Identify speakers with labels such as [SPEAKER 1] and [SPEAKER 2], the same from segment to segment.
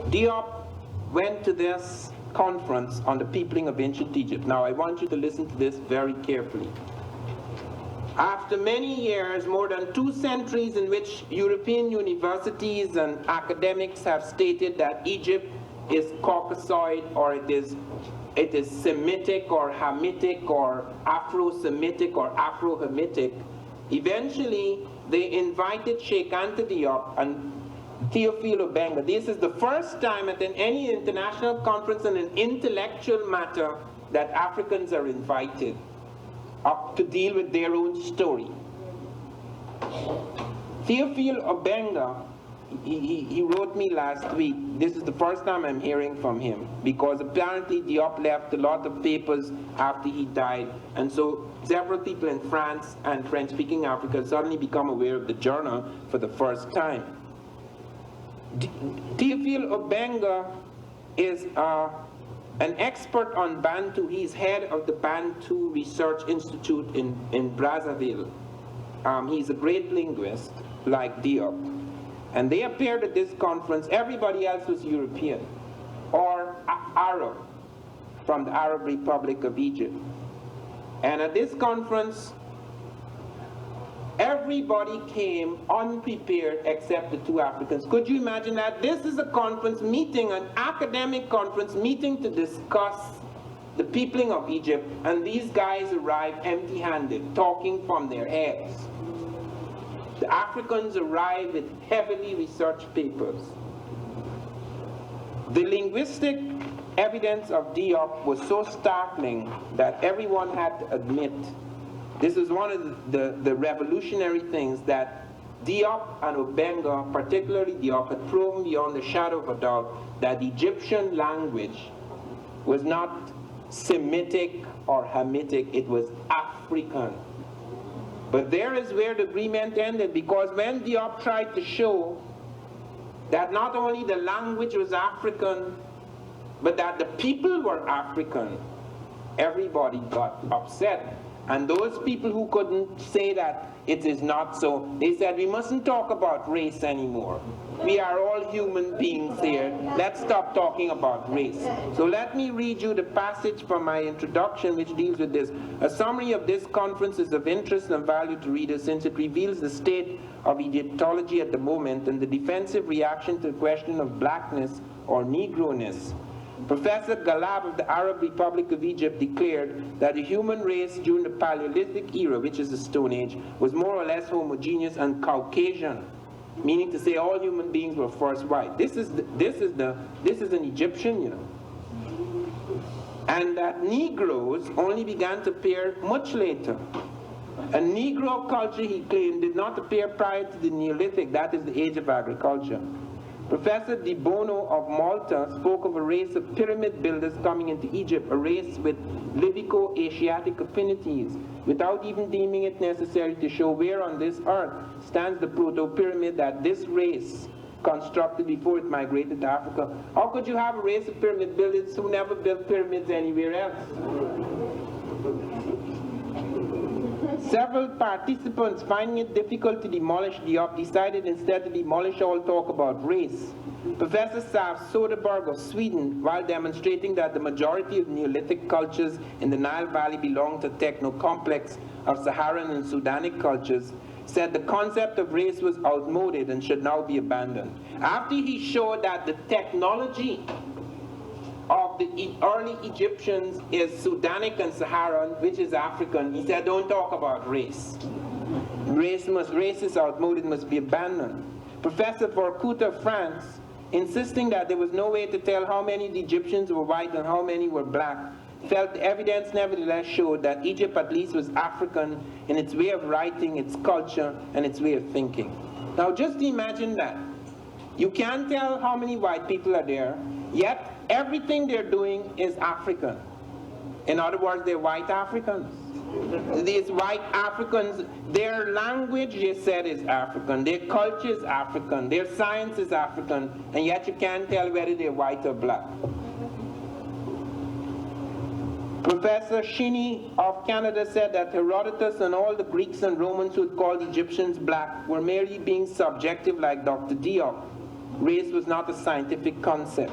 [SPEAKER 1] Diop went to this conference on the peopling of ancient Egypt. Now I want you to listen to this very carefully. After many years, more than 2 centuries in which European universities and academics have stated that Egypt is Caucasoid, or it is Semitic or Hamitic or Afro-Semitic or Afro-Hamitic, eventually they invited Cheikh Anta Diop and Theophile Obenga. This is the first time at any international conference on an intellectual matter that Africans are invited up to deal with their own story. Theophile Obenga, he wrote me last week. This is the first time I'm hearing from him, because apparently Diop left a lot of papers after he died, and so several people in France and French-speaking Africa suddenly become aware of the journal for the first time. Theophile Obenga is an expert on Bantu. He's head of the Bantu Research Institute in Brazzaville. He's a great linguist, like Diop. And they appeared at this conference. Everybody else was European or Arab from the Arab Republic of Egypt. And at this conference, everybody came unprepared except the 2 Africans. Could you imagine that? This is a conference meeting, an academic conference meeting to discuss the peopling of Egypt, and these guys arrive empty-handed, talking from their heads. The Africans arrive with heavily researched papers. The linguistic evidence of Diop was so startling that everyone had to admit this is one of the revolutionary things, that Diop and Obenga, particularly Diop, had proven beyond the shadow of a doubt that the Egyptian language was not Semitic or Hamitic, it was African. But there is where the agreement ended, because when Diop tried to show that not only the language was African, but that the people were African, everybody got upset. And those people who couldn't say that it is not so, they said, we mustn't talk about race anymore. We are all human beings here. Let's stop talking about race. So let me read you the passage from my introduction which deals with this. A summary of this conference is of interest and value to readers, since it reveals the state of Egyptology at the moment and the defensive reaction to the question of blackness or Negroness. Professor Galab of the Arab Republic of Egypt declared that the human race during the Paleolithic era, which is the Stone Age, was more or less homogeneous and Caucasian, meaning to say all human beings were first white. This is an Egyptian, you know. And that Negroes only began to appear much later. A Negro culture, he claimed, did not appear prior to the Neolithic, that is the age of agriculture. Professor Di Bono of Malta spoke of a race of pyramid builders coming into Egypt, a race with Libico-Asiatic affinities, without even deeming it necessary to show where on this earth stands the proto-pyramid that this race constructed before it migrated to Africa. How could you have a race of pyramid builders who never built pyramids anywhere else? Several participants, finding it difficult to demolish Diop, decided instead to demolish all talk about race. Professor Sav Soderberg of Sweden, while demonstrating that the majority of Neolithic cultures in the Nile Valley belong to the techno-complex of Saharan and Sudanic cultures, said the concept of race was outmoded and should now be abandoned. After he showed that the technology of the early Egyptians is Sudanic and Saharan, which is African, he said, don't talk about race. Race is outmoded, must be abandoned. Professor Vorkut of France, insisting that there was no way to tell how many of the Egyptians were white and how many were black, felt the evidence nevertheless showed that Egypt at least was African in its way of writing, its culture, and its way of thinking. Now just imagine that. You can't tell how many white people are there, yet everything they're doing is African. In other words, they're white Africans. These white Africans, their language, they said, is African. Their culture is African. Their science is African. And yet you can't tell whether they're white or black. Professor Shinny of Canada said that Herodotus and all the Greeks and Romans who had called Egyptians black were merely being subjective like Dr. Diop. race was not a scientific concept.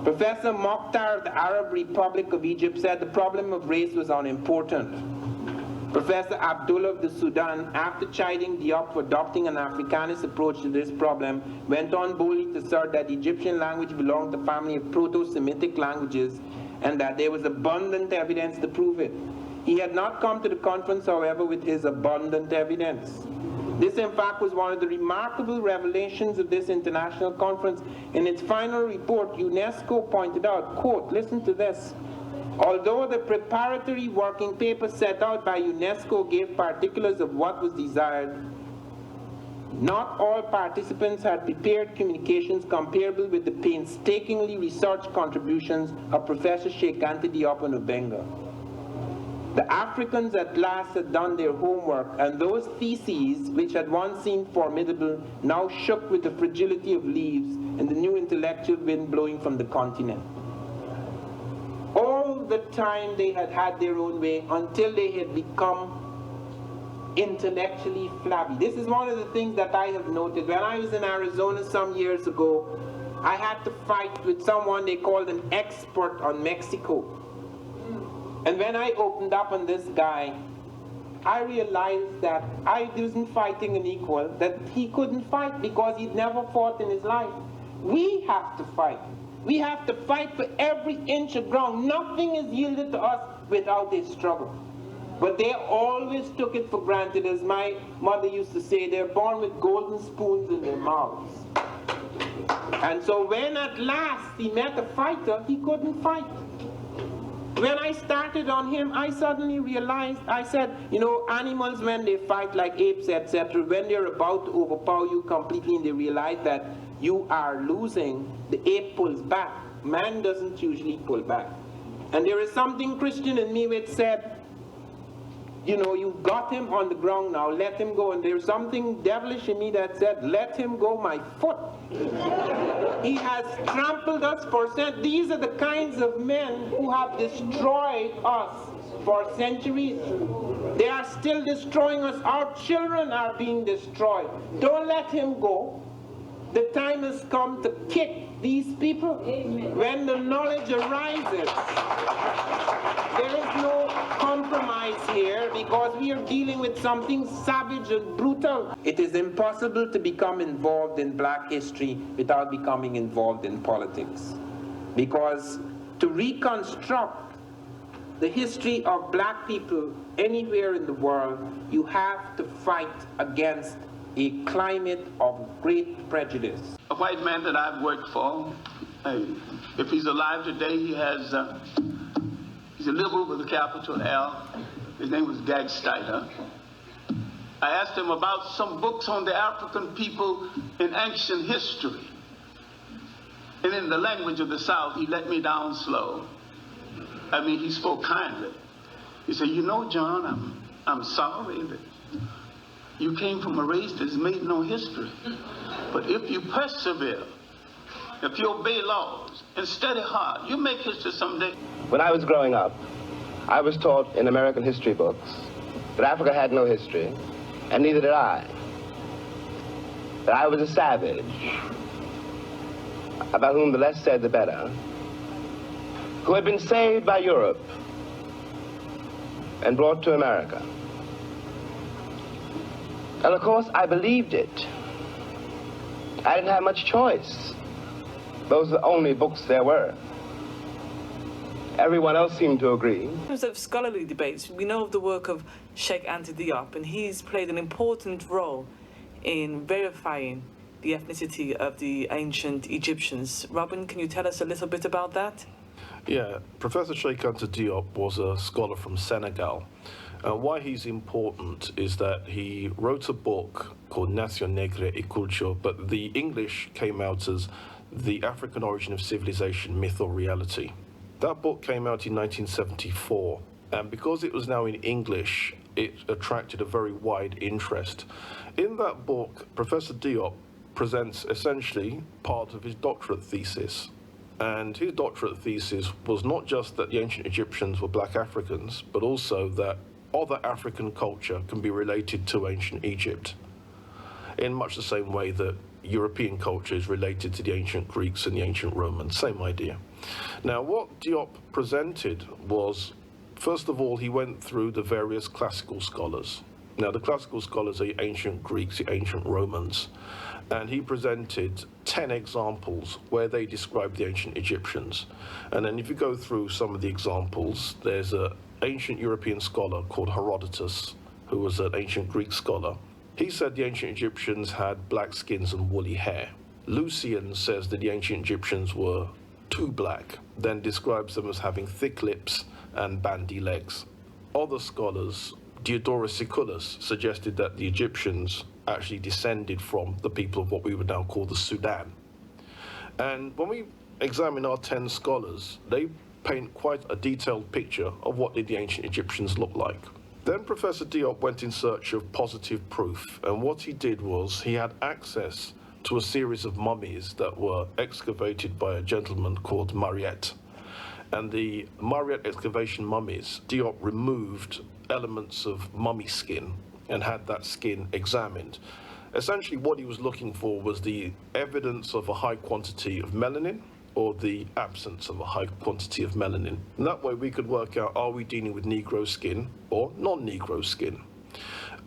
[SPEAKER 1] Professor Mokhtar of the Arab Republic of Egypt said the problem of race was unimportant. Professor Abdullah of the Sudan, after chiding Diop for adopting an Africanist approach to this problem, went on boldly to assert that the Egyptian language belonged to a family of Proto-Semitic languages and that there was abundant evidence to prove it. He had not come to the conference, however, with his abundant evidence. This, in fact, was one of the remarkable revelations of this international conference. In its final report, UNESCO pointed out, quote, listen to this, although the preparatory working paper set out by UNESCO gave particulars of what was desired, not all participants had prepared communications comparable with the painstakingly researched contributions of Professor Cheikh, Anta, Diop, and Obenga. The Africans at last had done their homework, and those theses, which had once seemed formidable, now shook with the fragility of leaves and the new intellectual wind blowing from the continent. All the time they had had their own way until they had become intellectually flabby. This is one of the things that I have noted. When I was in Arizona some years ago, I had to fight with someone they called an expert on Mexico. And when I opened up on this guy, I realized that I wasn't fighting an equal, that he couldn't fight because he'd never fought in his life. We have to fight. We have to fight for every inch of ground. Nothing is yielded to us without a struggle. But they always took it for granted, as my mother used to say, they're born with golden spoons in their mouths. And so when at last he met a fighter, he couldn't fight. When I started on him, I suddenly realized, I said, you know, animals, when they fight like apes, etc., when they're about to overpower you completely and they realize that you are losing, the ape pulls back. Man doesn't usually pull back. And there is something Christian in me which said, you know, you got him on the ground now, let him go. And there's something devilish in me that said, let him go, my foot. He has trampled us for centuries. These are the kinds of men who have destroyed us for centuries. They are still destroying us. Our children are being destroyed. Don't let him go. The time has come to kick these people. Amen. When the knowledge arises, there is no compromise here because we are dealing with something savage and brutal. It is impossible to become involved in black history without becoming involved in politics. Because to reconstruct the history of black people anywhere in the world, you have to fight against a climate of great prejudice.
[SPEAKER 2] A white man that I've worked for, if he's alive today, he's a liberal with a capital L. His name was Gagsteiner. I asked him about some books on the African people in ancient history. And in the language of the South, he let me down slow. I mean, he spoke kindly. He said, you know, John, I'm sorry that you came from a race that's made no history. But if you persevere, if you obey laws and study hard, you make history someday.
[SPEAKER 3] When I was growing up, I was taught in American history books that Africa had no history, and neither did I. That I was a savage, about whom the less said the better, who had been saved by Europe and brought to America. And of course, I believed it. I didn't have much choice. Those are the only books there were. Everyone else seemed to agree.
[SPEAKER 4] In terms of scholarly debates, we know of the work of Cheikh Anta Diop, and he's played an important role in verifying the ethnicity of the ancient Egyptians. Robin, can you tell us a little bit about that?
[SPEAKER 5] Yeah, Professor Cheikh Anta Diop was a scholar from Senegal. Why he's important is that he wrote a book called Nation Negre et Culture, but the English came out as The African Origin of Civilization, Myth or Reality. That book came out in 1974, and because it was now in English, it attracted a very wide interest. In that book, Professor Diop presents essentially part of his doctorate thesis. And his doctorate thesis was not just that the ancient Egyptians were black Africans, but also that other African culture can be related to ancient Egypt, in much the same way that European culture is related to the ancient Greeks and the ancient Romans. Same idea. Now, what Diop presented was, first of all, he went through the various classical scholars. Now, the classical scholars are the ancient Greeks, the ancient Romans, and he presented 10 examples where they described the ancient Egyptians. And then if you go through some of the examples, there's an ancient European scholar called Herodotus, who was an ancient Greek scholar. He said the ancient Egyptians had black skins and woolly hair. Lucian says that the ancient Egyptians were too black, then describes them as having thick lips and bandy legs. Other scholars, Diodorus Siculus, suggested that the Egyptians actually descended from the people of what we would now call the Sudan. And when we examine our 10 scholars, they paint quite a detailed picture of what did the ancient Egyptians look like. Then Professor Diop went in search of positive proof, and what he did was he had access to a series of mummies that were excavated by a gentleman called Mariette. And the Mariette excavation mummies, Diop removed elements of mummy skin and had that skin examined. Essentially what he was looking for was the evidence of a high quantity of melanin or the absence of a high quantity of melanin. And that way we could work out, are we dealing with Negro skin or non-Negro skin?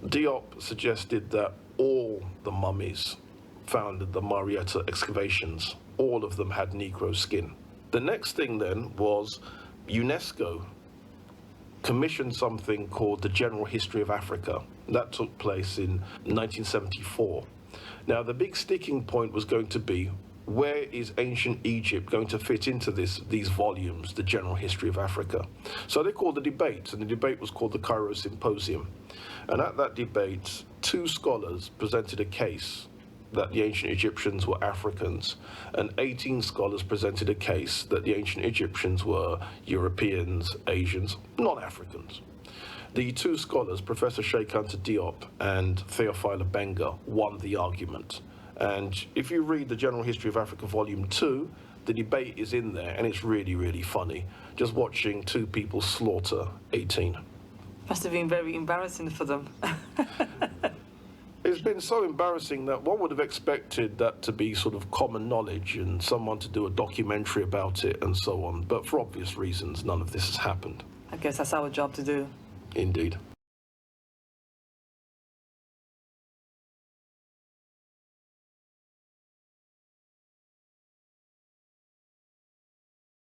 [SPEAKER 5] Diop suggested that all the mummies found in the Marietta excavations, all of them had Negro skin. The next thing then was UNESCO commissioned something called the General History of Africa. That took place in 1974. Now the big sticking point was going to be, where is ancient Egypt going to fit into these volumes, the General History of Africa? So they called a debate, and the debate was called the Cairo Symposium. And at that debate, 2 scholars presented a case that the ancient Egyptians were Africans, and 18 scholars presented a case that the ancient Egyptians were Europeans, Asians, non-Africans. The 2 scholars, Professor Cheikh Anta Diop and Theophile Obenga, won the argument. And if you read the General History of Africa, Volume 2, the debate is in there, and it's really, really funny, just watching 2 people slaughter 18.
[SPEAKER 4] Must have been very embarrassing for them.
[SPEAKER 5] It's been so embarrassing that one would have expected that to be sort of common knowledge and someone to do a documentary about it and so on. But for obvious reasons, none of this has happened.
[SPEAKER 4] I guess that's our job to do.
[SPEAKER 5] Indeed.